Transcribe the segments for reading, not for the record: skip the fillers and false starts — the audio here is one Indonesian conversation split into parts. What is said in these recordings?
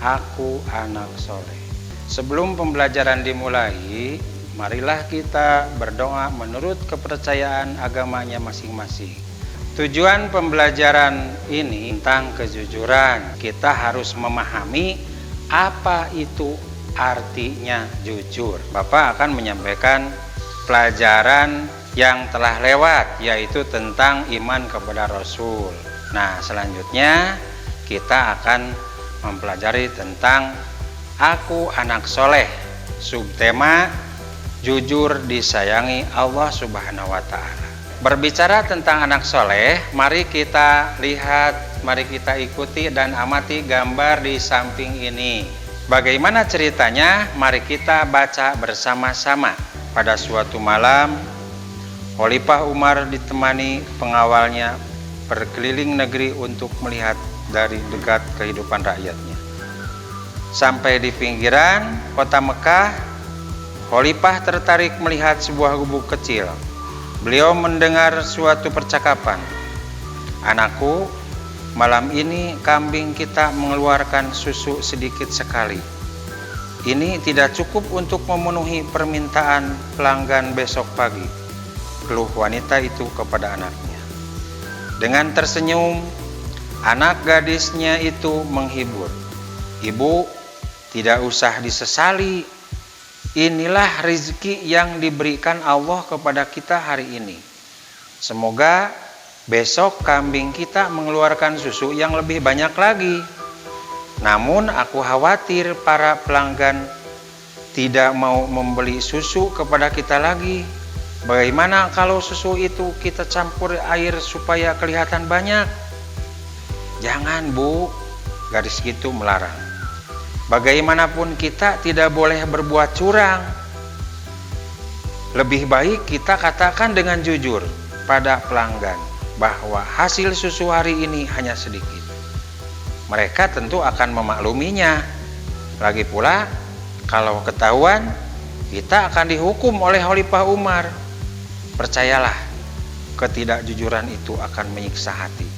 aku anak soleh. Sebelum pembelajaran dimulai, marilah kita berdoa menurut kepercayaan agamanya masing-masing. Tujuan pembelajaran ini tentang kejujuran. Kita harus memahami apa itu artinya jujur. Bapak akan menyampaikan pelajaran yang telah lewat, yaitu tentang iman kepada Rasul. Nah, selanjutnya kita akan mempelajari tentang aku anak soleh. Subtema jujur disayangi Allah Subhanahu wa Ta'ala. Berbicara tentang anak soleh, mari kita lihat, mari kita ikuti dan amati gambar di samping ini. Bagaimana ceritanya? Mari kita baca bersama-sama. Pada suatu malam, Khalifah Umar ditemani pengawalnya berkeliling negeri untuk melihat dari dekat kehidupan rakyatnya. Sampai di pinggiran kota Mekah, Khalifah tertarik melihat sebuah gubuk kecil. Beliau mendengar suatu percakapan. "Anakku, malam ini kambing kita mengeluarkan susu sedikit sekali. Ini tidak cukup untuk memenuhi permintaan pelanggan besok pagi," keluh wanita itu kepada anaknya. Dengan tersenyum, anak gadisnya itu menghibur. "Ibu, tidak usah disesali. Inilah rezeki yang diberikan Allah kepada kita hari ini. Semoga besok kambing kita mengeluarkan susu yang lebih banyak lagi. Namun aku khawatir para pelanggan tidak mau membeli susu kepada kita lagi. Bagaimana kalau susu itu kita campur air supaya kelihatan banyak?" "Jangan, Bu," gadis itu melarang. "Bagaimanapun kita tidak boleh berbuat curang. Lebih baik kita katakan dengan jujur pada pelanggan bahwa hasil susu hari ini hanya sedikit. Mereka tentu akan memakluminya. Lagi pula, kalau ketahuan, kita akan dihukum oleh Khalifah Umar. Percayalah, ketidakjujuran itu akan menyiksa hati."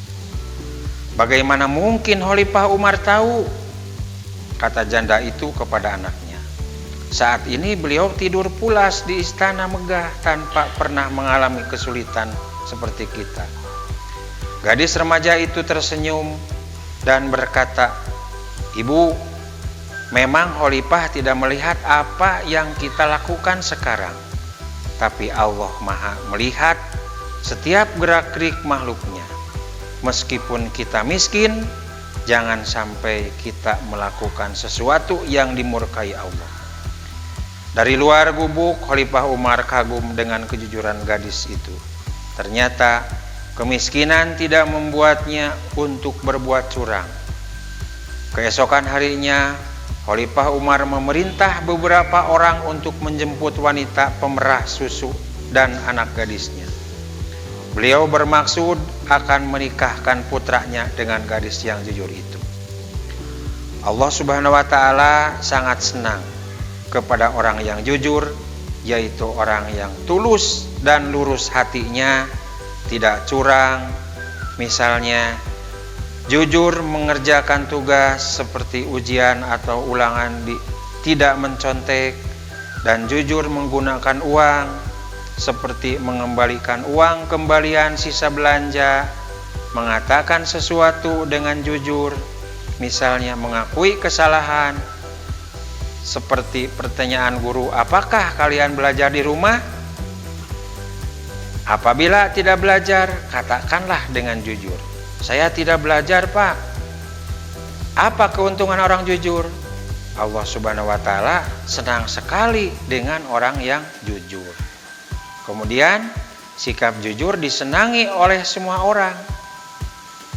"Bagaimana mungkin Khalifah Umar tahu?" kata janda itu kepada anaknya. "Saat ini beliau tidur pulas di istana megah tanpa pernah mengalami kesulitan seperti kita." Gadis remaja itu tersenyum dan berkata, "Ibu, memang Khalifah tidak melihat apa yang kita lakukan sekarang. Tapi Allah Maha melihat setiap gerak-gerik makhluknya. Meskipun kita miskin, jangan sampai kita melakukan sesuatu yang dimurkai Allah." Dari luar gubuk, Khalifah Umar kagum dengan kejujuran gadis itu. Ternyata kemiskinan tidak membuatnya untuk berbuat curang. Keesokan harinya, Khalifah Umar memerintah beberapa orang untuk menjemput wanita pemerah susu dan anak gadisnya. Beliau bermaksud akan menikahkan putranya dengan gadis yang jujur itu. Allah Subhanahu wa Ta'ala sangat senang kepada orang yang jujur, yaitu orang yang tulus dan lurus hatinya, tidak curang. Misalnya, jujur mengerjakan tugas seperti ujian atau ulangan, tidak mencontek, dan jujur menggunakan uang seperti mengembalikan uang kembalian sisa belanja, mengatakan sesuatu dengan jujur, misalnya mengakui kesalahan, seperti pertanyaan guru, "Apakah kalian belajar di rumah?" Apabila tidak belajar, katakanlah dengan jujur, "Saya tidak belajar, Pak." Apa keuntungan orang jujur? Allah Subhanahu wa Ta'ala senang sekali dengan orang yang jujur. Kemudian, sikap jujur disenangi oleh semua orang.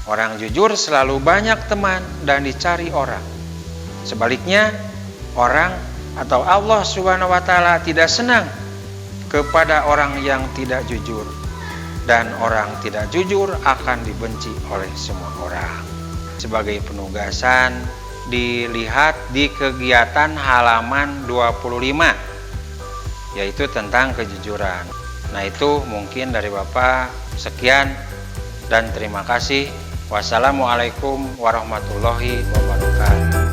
Orang jujur selalu banyak teman dan dicari orang. Sebaliknya, orang atau Allah Subhanahu wa Ta'ala tidak senang kepada orang yang tidak jujur, dan orang tidak jujur akan dibenci oleh semua orang. Sebagai penugasan, dilihat di kegiatan halaman 25, yaitu tentang kejujuran. Nah, itu mungkin dari Bapak. Sekian dan terima kasih. Wassalamualaikum warahmatullahi wabarakatuh.